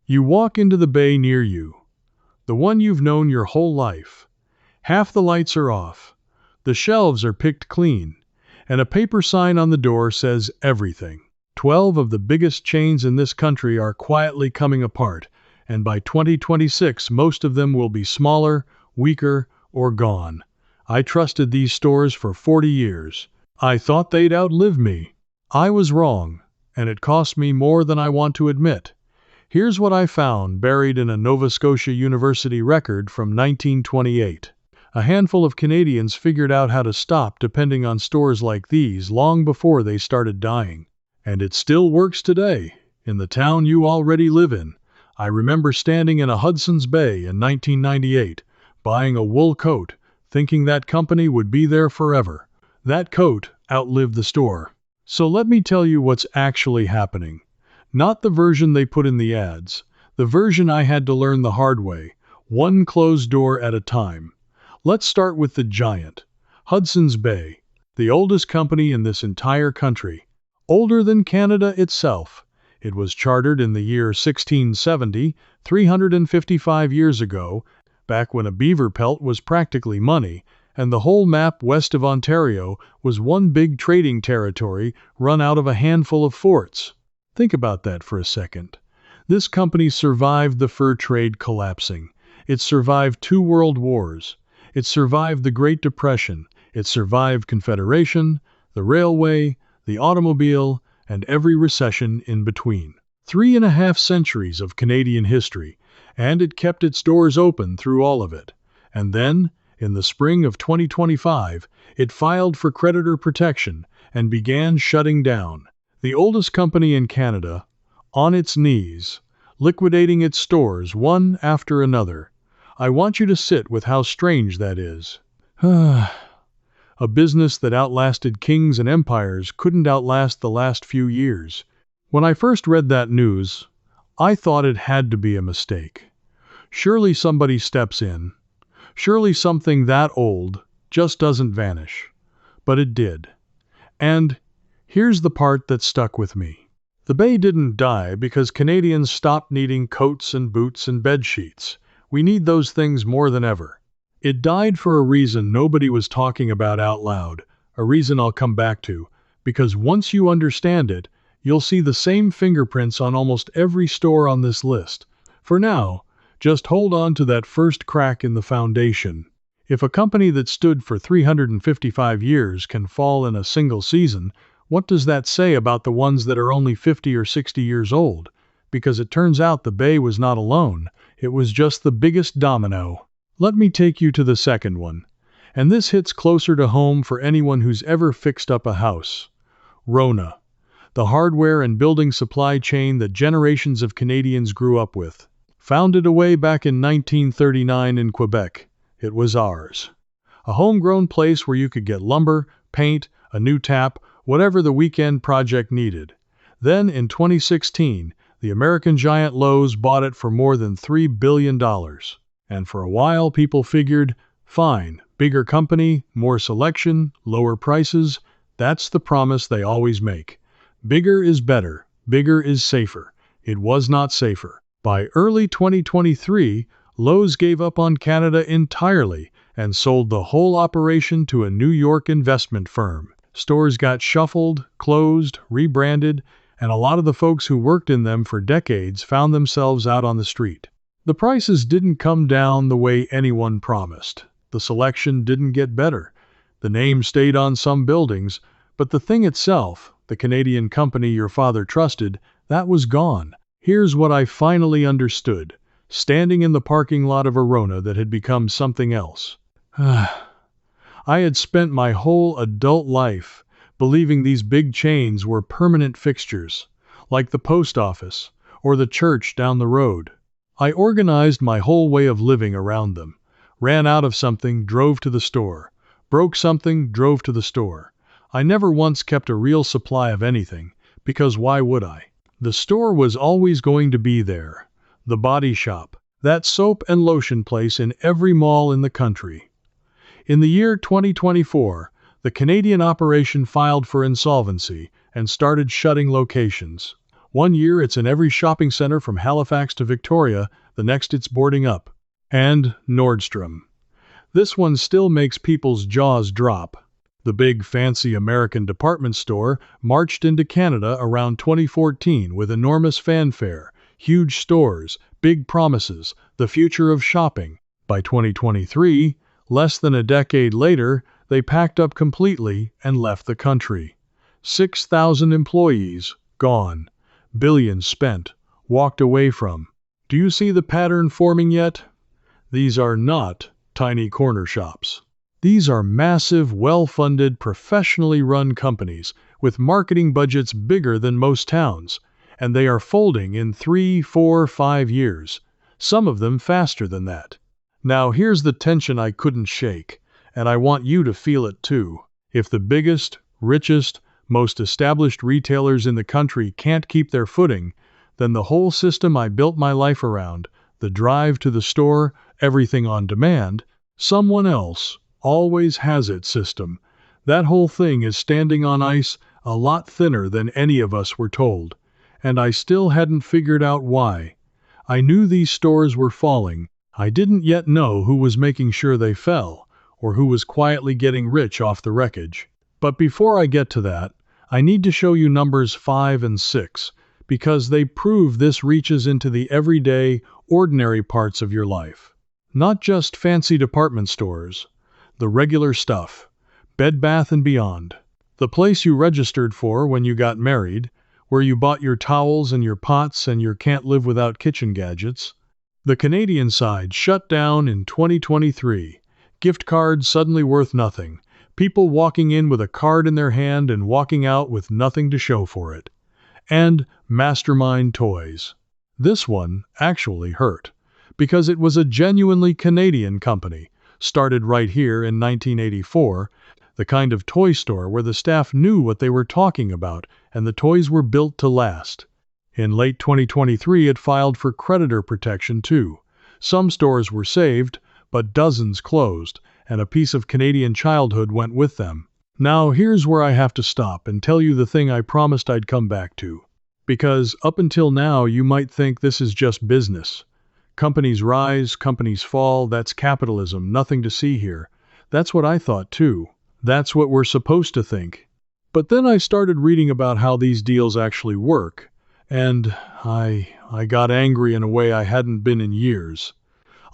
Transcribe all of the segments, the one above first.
You walk into the bay near you, the one you've known your whole life. Half the lights are off, the shelves are picked clean, and a paper sign on the door says everything. 12 of the biggest chains in this country are quietly coming apart, and by 2026 most of them will be smaller, weaker, or gone. I trusted these stores for 40 years. I thought they'd outlive me. I was wrong, and it cost me more than I want to admit. Here's what I found buried in a Nova Scotia University record from 1928. A handful of Canadians figured out how to stop depending on stores like these long before they started dying. And it still works today, in the town you already live in. I remember standing in a Hudson's Bay in 1998, buying a wool coat, thinking that company would be there forever. That coat outlived the store. So let me tell you what's actually happening. Not the version they put in the ads, the version I had to learn the hard way, one closed door at a time. Let's start with the giant, Hudson's Bay, the oldest company in this entire country. Older than Canada itself. It was chartered in the year 1670, 355 years ago, back when a beaver pelt was practically money, and the whole map west of Ontario was one big trading territory run out of a handful of forts. Think about that for a second. This company survived the fur trade collapsing. It survived 2 world wars. It survived the Great Depression. It survived Confederation, the railway, the automobile, and every recession in between. 3.5 centuries of Canadian history, and it kept its doors open through all of it. And then, in the spring of 2025, it filed for creditor protection and began shutting down. The oldest company in Canada, on its knees, liquidating its stores one after another. I want you to sit with how strange that is. A business that outlasted kings and empires couldn't outlast the last few years. When I first read that news, I thought it had to be a mistake. Surely somebody steps in. Surely something that old just doesn't vanish. But it did. And here's the part that stuck with me. The Bay didn't die because Canadians stopped needing coats and boots and bed sheets. We need those things more than ever. It died for a reason nobody was talking about out loud, a reason I'll come back to, because once you understand it, you'll see the same fingerprints on almost every store on this list. For now, just hold on to that first crack in the foundation. If a company that stood for 355 years can fall in a single season, what does that say about the ones that are only 50 or 60 years old? Because it turns out the Bay was not alone, it was just the biggest domino. Let me take you to the second one, and this hits closer to home for anyone who's ever fixed up a house. Rona, the hardware and building supply chain that generations of Canadians grew up with. Founded away back in 1939 in Quebec, it was ours. A homegrown place where you could get lumber, paint, a new tap, whatever the weekend project needed. Then, in 2016, the American giant Lowe's bought it for more than $3 billion. And for a while people figured, fine, bigger company, more selection, lower prices, that's the promise they always make. Bigger is better, bigger is safer. It was not safer. By early 2023, Lowe's gave up on Canada entirely and sold the whole operation to a New York investment firm. Stores got shuffled, closed, rebranded, and a lot of the folks who worked in them for decades found themselves out on the street. The prices didn't come down the way anyone promised. The selection didn't get better. The name stayed on some buildings, but the thing itself, the Canadian company your father trusted, that was gone. Here's what I finally understood, standing in the parking lot of a Rona that had become something else. I had spent my whole adult life believing these big chains were permanent fixtures, like the post office or the church down the road. I organized my whole way of living around them. Ran out of something, drove to the store. Broke something, drove to the store. I never once kept a real supply of anything, because why would I? The store was always going to be there. The body shop, that soap and lotion place in every mall in the country. In the year 2024, the Canadian operation filed for insolvency and started shutting locations. One year it's in every shopping center from Halifax to Victoria, the next it's boarding up. And Nordstrom. This one still makes people's jaws drop. The big fancy American department store marched into Canada around 2014 with enormous fanfare, huge stores, big promises, the future of shopping. By 2023, less than a decade later, they packed up completely and left the country. 6,000 employees, gone. Billions spent, walked away from. Do you see the pattern forming yet? These are not tiny corner shops. These are massive, well-funded, professionally run companies with marketing budgets bigger than most towns, and they are folding in 3, 4, 5 years, some of them faster than that. Now here's the tension I couldn't shake, and I want you to feel it too. If the biggest, richest, most established retailers in the country can't keep their footing, then the whole system I built my life around, the drive to the store, everything on demand, someone else always has it system. That whole thing is standing on ice a lot thinner than any of us were told. And I still hadn't figured out why. I knew these stores were falling. I didn't yet know who was making sure they fell, or who was quietly getting rich off the wreckage. But before I get to that, I need to show you numbers 5 and 6, because they prove this reaches into the everyday, ordinary parts of your life. Not just fancy department stores, the regular stuff, Bed Bath & Beyond, the place you registered for when you got married, where you bought your towels and your pots and your can't live without kitchen gadgets. The Canadian side shut down in 2023. Gift cards suddenly worth nothing. People walking in with a card in their hand and walking out with nothing to show for it. And Mastermind Toys. This one actually hurt, because it was a genuinely Canadian company, started right here in 1984, the kind of toy store where the staff knew what they were talking about and the toys were built to last. In late 2023, it filed for creditor protection too. Some stores were saved, but dozens closed, and a piece of Canadian childhood went with them. Now here's where I have to stop and tell you the thing I promised I'd come back to. Because up until now you might think this is just business. Companies rise, companies fall, that's capitalism, nothing to see here. That's what I thought too. That's what we're supposed to think. But then I started reading about how these deals actually work, and I got angry in a way I hadn't been in years.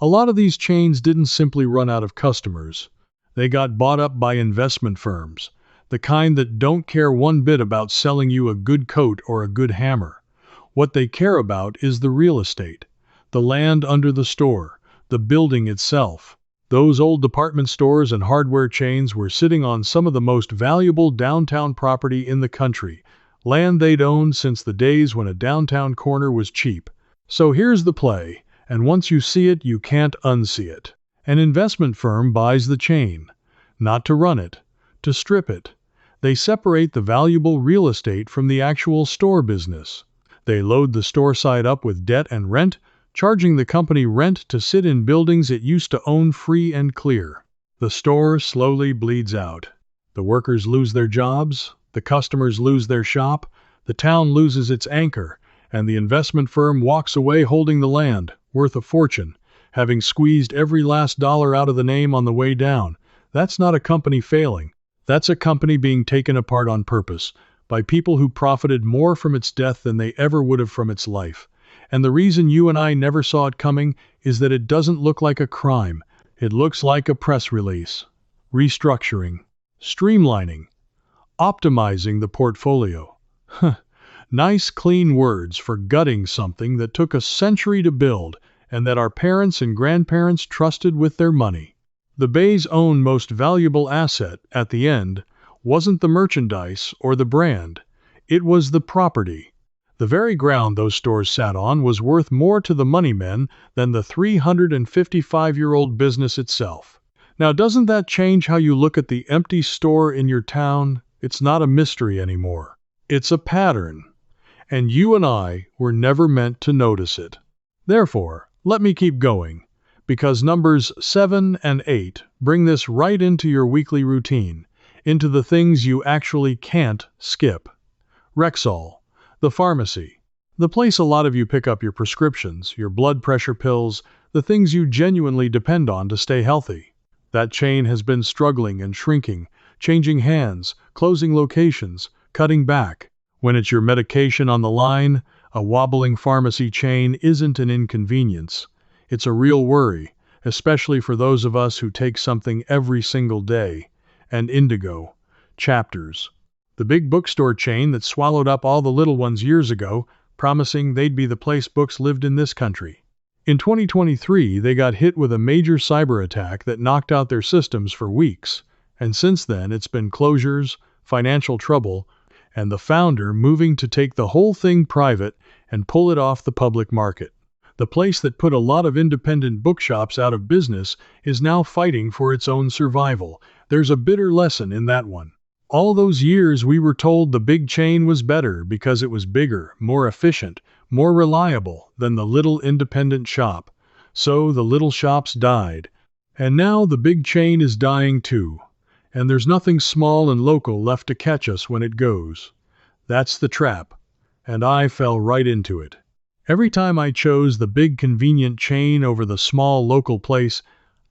A lot of these chains didn't simply run out of customers. They got bought up by investment firms, the kind that don't care one bit about selling you a good coat or a good hammer. What they care about is the real estate, the land under the store, the building itself. Those old department stores and hardware chains were sitting on some of the most valuable downtown property in the country, land they'd owned since the days when a downtown corner was cheap. So here's the play, and once you see it, you can't unsee it. An investment firm buys the chain, not to run it, to strip it. They separate the valuable real estate from the actual store business. They load the store side up with debt and rent, charging the company rent to sit in buildings it used to own free and clear. The store slowly bleeds out. The workers lose their jobs, the customers lose their shop, the town loses its anchor, and the investment firm walks away holding the land, worth a fortune, having squeezed every last dollar out of the name on the way down. That's not a company failing. That's a company being taken apart on purpose, by people who profited more from its death than they ever would have from its life. And the reason you and I never saw it coming is that it doesn't look like a crime. It looks like a press release. Restructuring. Streamlining. Optimizing the portfolio. Nice, clean words for gutting something that took a century to build and that our parents and grandparents trusted with their money. The Bay's own most valuable asset, at the end, wasn't the merchandise or the brand. It was the property. The very ground those stores sat on was worth more to the money men than the 355-year-old business itself. Now, doesn't that change how you look at the empty store in your town? It's not a mystery anymore. It's a pattern. And you and I were never meant to notice it. Therefore, let me keep going, because numbers 7 and 8 bring this right into your weekly routine, into the things you actually can't skip. Rexall, the pharmacy, The place a lot of you pick up your prescriptions, your blood pressure pills, the things you genuinely depend on to stay healthy. That chain has been struggling and shrinking, changing hands, closing locations, cutting back. When it's your medication on the line, a wobbling pharmacy chain isn't an inconvenience. It's a real worry, especially for those of us who take something every single day. And Indigo. Chapters. The big bookstore chain that swallowed up all the little ones years ago, promising they'd be the place books lived in this country. In 2023, they got hit with a major cyber attack that knocked out their systems for weeks, and since then it's been closures, financial trouble, and the founder moving to take the whole thing private and pull it off the public market. The place that put a lot of independent bookshops out of business is now fighting for its own survival. There's a bitter lesson in that one. All those years we were told the big chain was better because it was bigger, more efficient, more reliable than the little independent shop. So the little shops died. And now the big chain is dying too. And there's nothing small and local left to catch us when it goes. That's the trap. And I fell right into it. Every time I chose the big convenient chain over the small local place,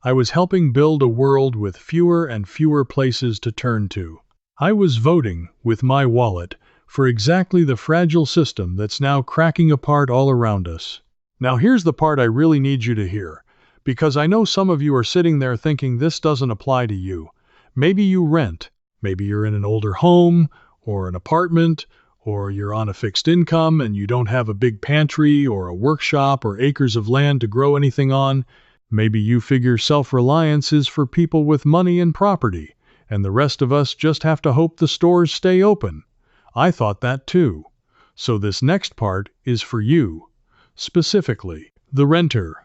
I was helping build a world with fewer and fewer places to turn to. I was voting, with my wallet, for exactly the fragile system that's now cracking apart all around us. Now here's the part I really need you to hear, because I know some of you are sitting there thinking this doesn't apply to you. Maybe you rent, maybe you're in an older home, or an apartment, or you're on a fixed income and you don't have a big pantry or a workshop or acres of land to grow anything on. Maybe you figure self-reliance is for people with money and property, and the rest of us just have to hope the stores stay open. I thought that too. So this next part is for you. Specifically, the renter,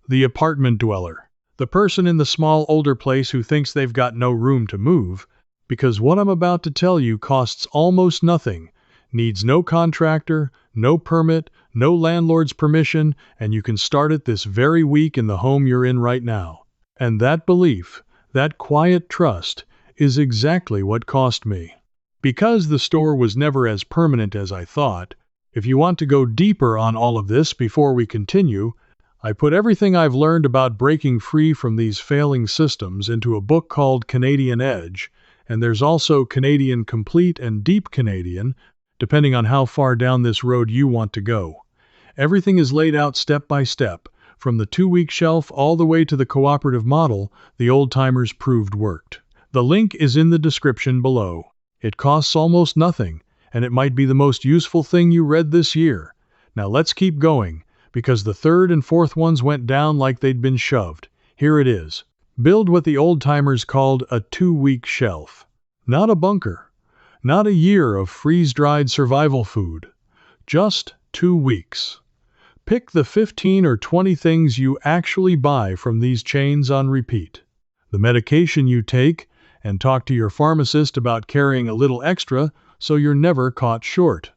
the apartment dweller, the person in the small older place who thinks they've got no room to move, because what I'm about to tell you costs almost nothing, needs no contractor, no permit, no landlord's permission, and you can start it this very week in the home you're in right now. And that belief, that quiet trust, is exactly what cost me. Because the store was never as permanent as I thought, if you want to go deeper on all of this before we continue, I put everything I've learned about breaking free from these failing systems into a book called Canadian Edge, and there's also Canadian Complete and Deep Canadian, depending on how far down this road you want to go. Everything is laid out step by step, from the 2-week shelf all the way to the cooperative model the old-timers proved worked. The link is in the description below. It costs almost nothing, and it might be the most useful thing you read this year. Now let's keep going, because the third and fourth ones went down like they'd been shoved. Here it is. Build what the old-timers called a 2-week shelf. Not a bunker. Not a year of freeze-dried survival food. Just 2 weeks. Pick the 15 or 20 things you actually buy from these chains on repeat. The medication you take, and talk to your pharmacist about carrying a little extra so you're never caught short.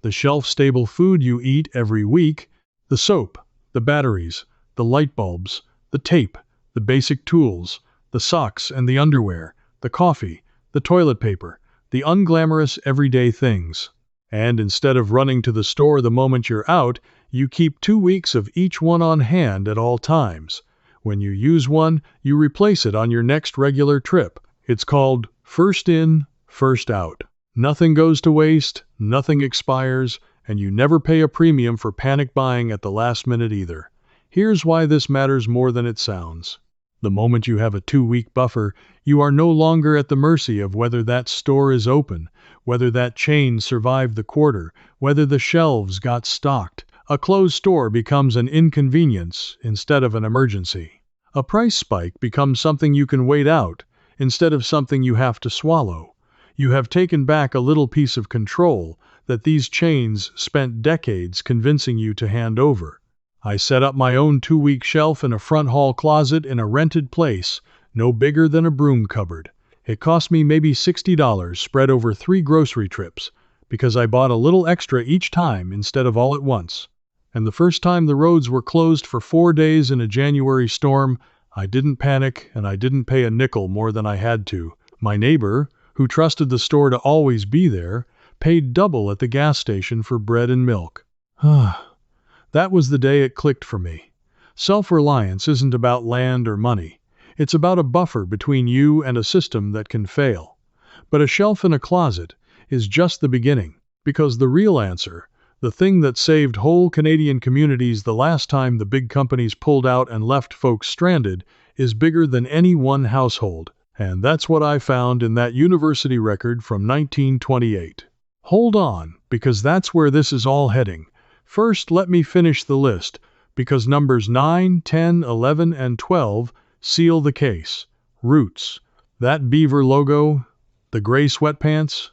The shelf-stable food you eat every week, the soap, the batteries, the light bulbs, the tape, the basic tools, the socks and the underwear, the coffee, the toilet paper, the unglamorous everyday things. And instead of running to the store the moment you're out, you keep 2 weeks of each one on hand at all times. When you use one, you replace it on your next regular trip. It's called first in, first out. Nothing goes to waste, nothing expires, and you never pay a premium for panic buying at the last minute either. Here's why this matters more than it sounds. The moment you have a 2-week buffer, you are no longer at the mercy of whether that store is open, whether that chain survived the quarter, whether the shelves got stocked. A closed store becomes an inconvenience instead of an emergency. A price spike becomes something you can wait out instead of something you have to swallow. You have taken back a little piece of control that these chains spent decades convincing you to hand over. I set up my own 2-week shelf in a front hall closet in a rented place, no bigger than a broom cupboard. It cost me maybe $60 spread over 3 grocery trips, because I bought a little extra each time instead of all at once. And the first time the roads were closed for 4 days in a January storm, I didn't panic and I didn't pay a nickel more than I had to. My neighbor, who trusted the store to always be there, paid double at the gas station for bread and milk. That was the day it clicked for me. Self-reliance isn't about land or money. It's about a buffer between you and a system that can fail. But a shelf in a closet is just the beginning, because the real answer, the thing that saved whole Canadian communities the last time the big companies pulled out and left folks stranded, is bigger than any one household. And that's what I found in that university record from 1928. Hold on, because that's where this is all heading. First, let me finish the list, because numbers 9, 10, 11, and 12 seal the case. Roots. That beaver logo, the gray sweatpants,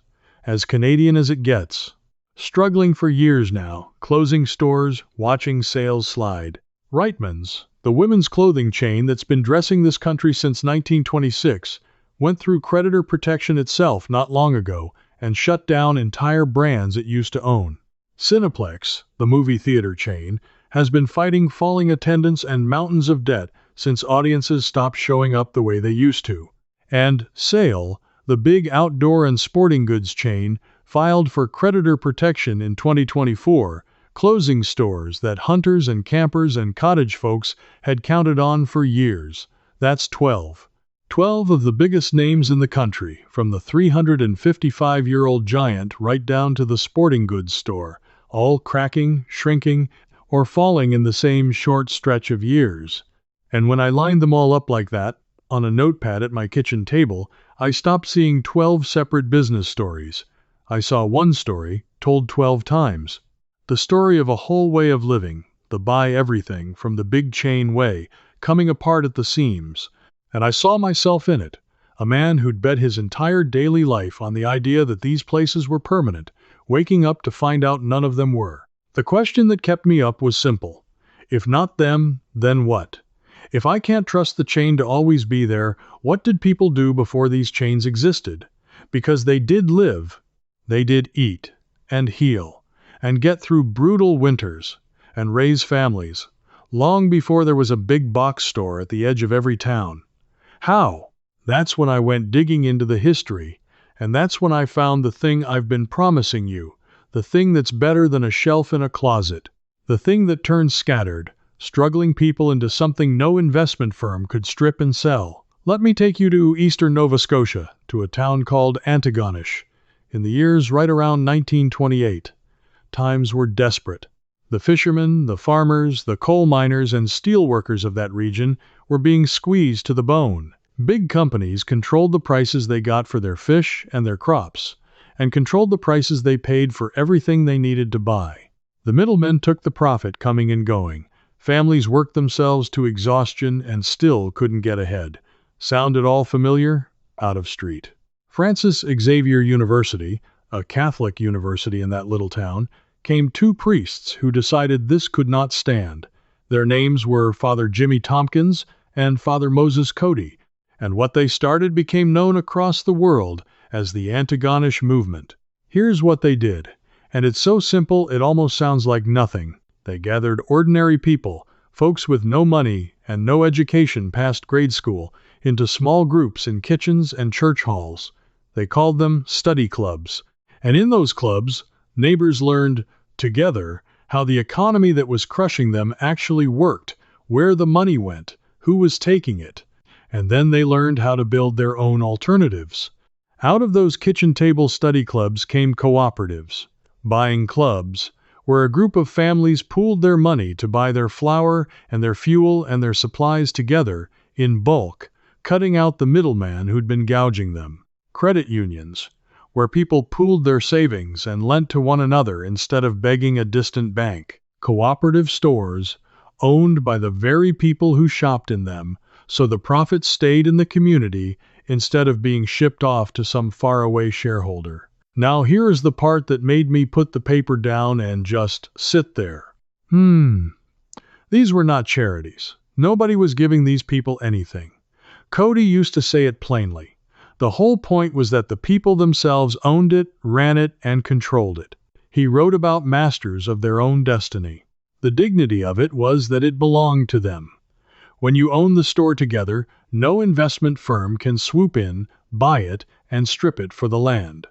as Canadian as it gets. Struggling for years now, closing stores, watching sales slide. Reitman's, the women's clothing chain that's been dressing this country since 1926, went through creditor protection itself not long ago and shut down entire brands it used to own. Cineplex, the movie theater chain, has been fighting falling attendance and mountains of debt since audiences stopped showing up the way they used to. And Sale, the big outdoor and sporting goods chain, filed for creditor protection in 2024, closing stores that hunters and campers and cottage folks had counted on for years. That's 12. 12 of the biggest names in the country, from the 355-year-old giant right down to the sporting goods store, all cracking, shrinking, or falling in the same short stretch of years. And when I lined them all up like that, on a notepad at my kitchen table, I stopped seeing 12 separate business stories. I saw one story, told 12 times. The story of a whole way of living, the buy everything from the big chain way, coming apart at the seams. And I saw myself in it, a man who'd bet his entire daily life on the idea that these places were permanent, waking up to find out none of them were. The question that kept me up was simple. If not them, then what? If I can't trust the chain to always be there, what did people do before these chains existed? Because they did live, they did eat, and heal, and get through brutal winters, and raise families, long before there was a big box store at the edge of every town. How? That's when I went digging into the history, and that's when I found the thing I've been promising you, the thing that's better than a shelf in a closet, the thing that turns scattered, struggling people into something no investment firm could strip and sell. Let me take you to eastern Nova Scotia, to a town called Antigonish, in the years right around 1928. Times were desperate. The fishermen, the farmers, the coal miners, and steel workers of that region were being squeezed to the bone. Big companies controlled the prices they got for their fish and their crops, and controlled the prices they paid for everything they needed to buy. The middlemen took the profit coming and going. Families worked themselves to exhaustion and still couldn't get ahead. Sound at all familiar? Out of street. Francis Xavier University, a Catholic university in that little town, came two priests who decided this could not stand. Their names were Father Jimmy Tompkins and Father Moses Cody, and what they started became known across the world as the Antigonish movement. Here's what they did, and it's so simple it almost sounds like nothing. They gathered ordinary people, folks with no money and no education past grade school, into small groups in kitchens and church halls. They called them study clubs, and in those clubs, neighbors learned, together, how the economy that was crushing them actually worked, where the money went, who was taking it. And then they learned how to build their own alternatives. Out of those kitchen table study clubs came cooperatives, buying clubs, where a group of families pooled their money to buy their flour and their fuel and their supplies together, in bulk, cutting out the middleman who'd been gouging them. Credit unions, where people pooled their savings and lent to one another instead of begging a distant bank. Cooperative stores, owned by the very people who shopped in them, so the profits stayed in the community instead of being shipped off to some faraway shareholder. Now here is the part that made me put the paper down and just sit there. These were not charities. Nobody was giving these people anything. Cody used to say it plainly. The whole point was that the people themselves owned it, ran it, and controlled it. He wrote about masters of their own destiny. The dignity of it was that it belonged to them. When you own the store together, no investment firm can swoop in, buy it, and strip it for the land.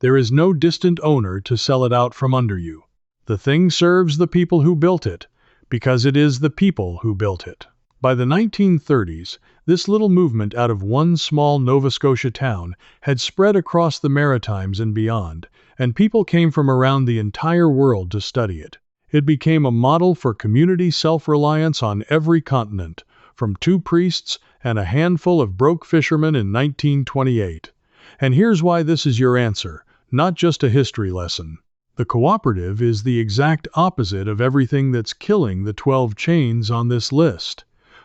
There is no distant owner to sell it out from under you. The thing serves the people who built it, because it is the people who built it. By the 1930s, this little movement out of one small Nova Scotia town had spread across the Maritimes and beyond, and people came from around the entire world to study it. It became a model for community self-reliance on every continent, from 2 priests and a handful of broke fishermen in 1928. And here's why this is your answer, not just a history lesson. The cooperative is the exact opposite of everything that's killing the 12 chains on this list.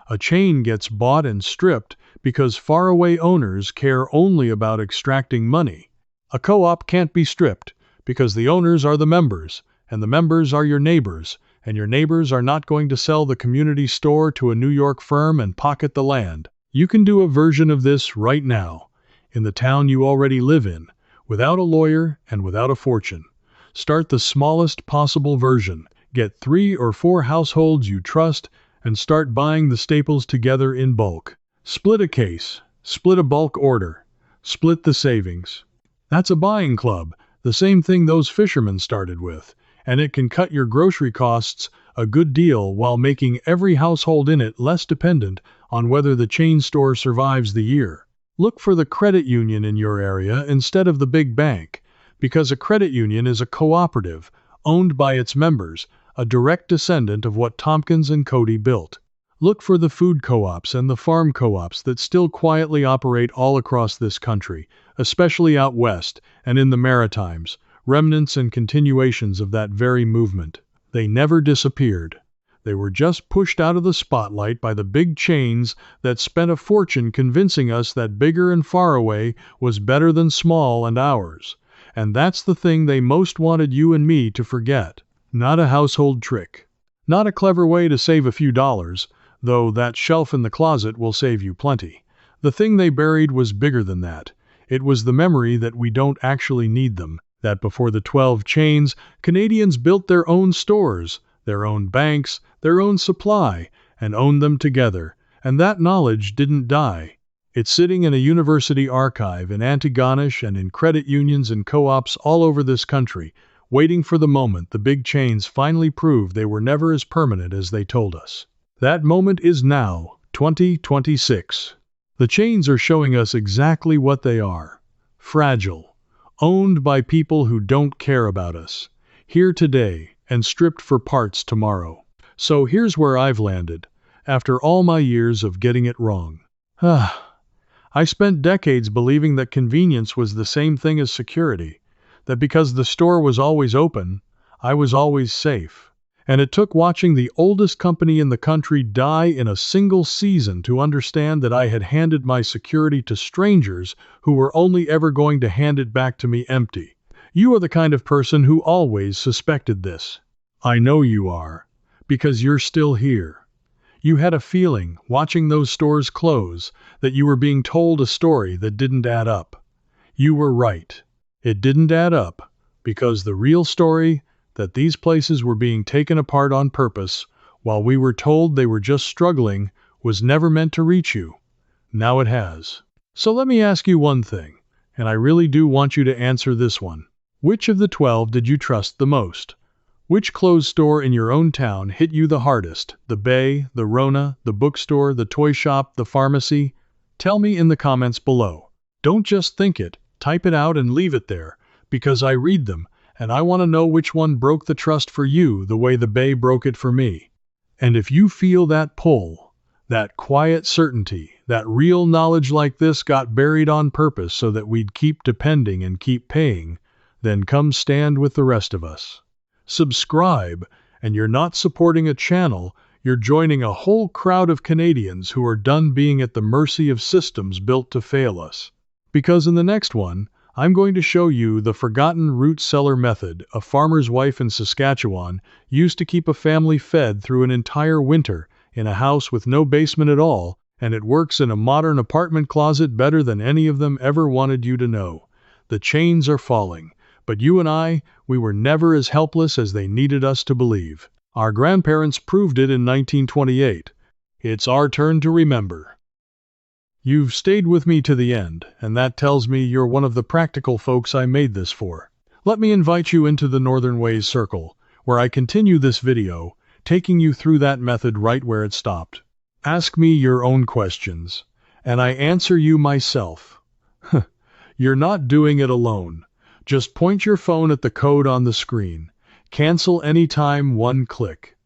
A chain gets bought and stripped because faraway owners care only about extracting money. A co-op can't be stripped because the owners are the members, and the members are your neighbors, and your neighbors are not going to sell the community store to a New York firm and pocket the land. You can do a version of this right now, in the town you already live in, without a lawyer and without a fortune. Start the smallest possible version. Get 3 or 4 households you trust and start buying the staples together in bulk. Split a case, split a bulk order, split the savings. That's a buying club, the same thing those fishermen started with, and it can cut your grocery costs a good deal while making every household in it less dependent on whether the chain store survives the year. Look for the credit union in your area instead of the big bank, because a credit union is a cooperative, owned by its members, a direct descendant of what Tompkins and Cody built. Look for the food co-ops and the farm co-ops that still quietly operate all across this country, especially out west and in the Maritimes, remnants and continuations of that very movement. They never disappeared. They were just pushed out of the spotlight by the big chains that spent a fortune convincing us that bigger and far away was better than small and ours. And that's the thing they most wanted you and me to forget. Not a household trick. Not a clever way to save a few dollars, though that shelf in the closet will save you plenty. The thing they buried was bigger than that. It was the memory that we don't actually need them, that before the 12 chains, Canadians built their own stores, their own banks, their own supply, and owned them together, and that knowledge didn't die. It's sitting in a university archive in Antigonish and in credit unions and co-ops all over this country, waiting for the moment the big chains finally proved they were never as permanent as they told us. That moment is now, 2026. The chains are showing us exactly what they are. Fragile. Owned by people who don't care about us. Here today and stripped for parts tomorrow. So here's where I've landed, after all my years of getting it wrong. I spent decades believing that convenience was the same thing as security, that because the store was always open, I was always safe. And it took watching the oldest company in the country die in a single season to understand that I had handed my security to strangers who were only ever going to hand it back to me empty. You are the kind of person who always suspected this. I know you are, because you're still here. You had a feeling, watching those stores close, that you were being told a story that didn't add up. You were right. It didn't add up, because the real story, that these places were being taken apart on purpose, while we were told they were just struggling, was never meant to reach you. Now it has. So let me ask you one thing, and I really do want you to answer this one. Which of the 12 did you trust the most? Which clothes store in your own town hit you the hardest? The Bay, the Rona, the bookstore, the toy shop, the pharmacy? Tell me in the comments below. Don't just think it, type it out and leave it there, because I read them, and I want to know which one broke the trust for you the way the Bay broke it for me. And if you feel that pull, that quiet certainty, that real knowledge like this got buried on purpose so that we'd keep depending and keep paying, then come stand with the rest of us. Subscribe, and you're not supporting a channel, you're joining a whole crowd of Canadians who are done being at the mercy of systems built to fail us. Because in the next one, I'm going to show you the forgotten root cellar method a farmer's wife in Saskatchewan used to keep a family fed through an entire winter in a house with no basement at all, and it works in a modern apartment closet better than any of them ever wanted you to know. The chains are falling, but you and I, we were never as helpless as they needed us to believe. Our grandparents proved it in 1928. It's our turn to remember. You've stayed with me to the end, and that tells me you're one of the practical folks I made this for. Let me invite you into the Northern Ways Circle, where I continue this video, taking you through that method right where it stopped. Ask me your own questions, and I answer you myself. You're not doing it alone. Just point your phone at the code on the screen. Cancel anytime, one click.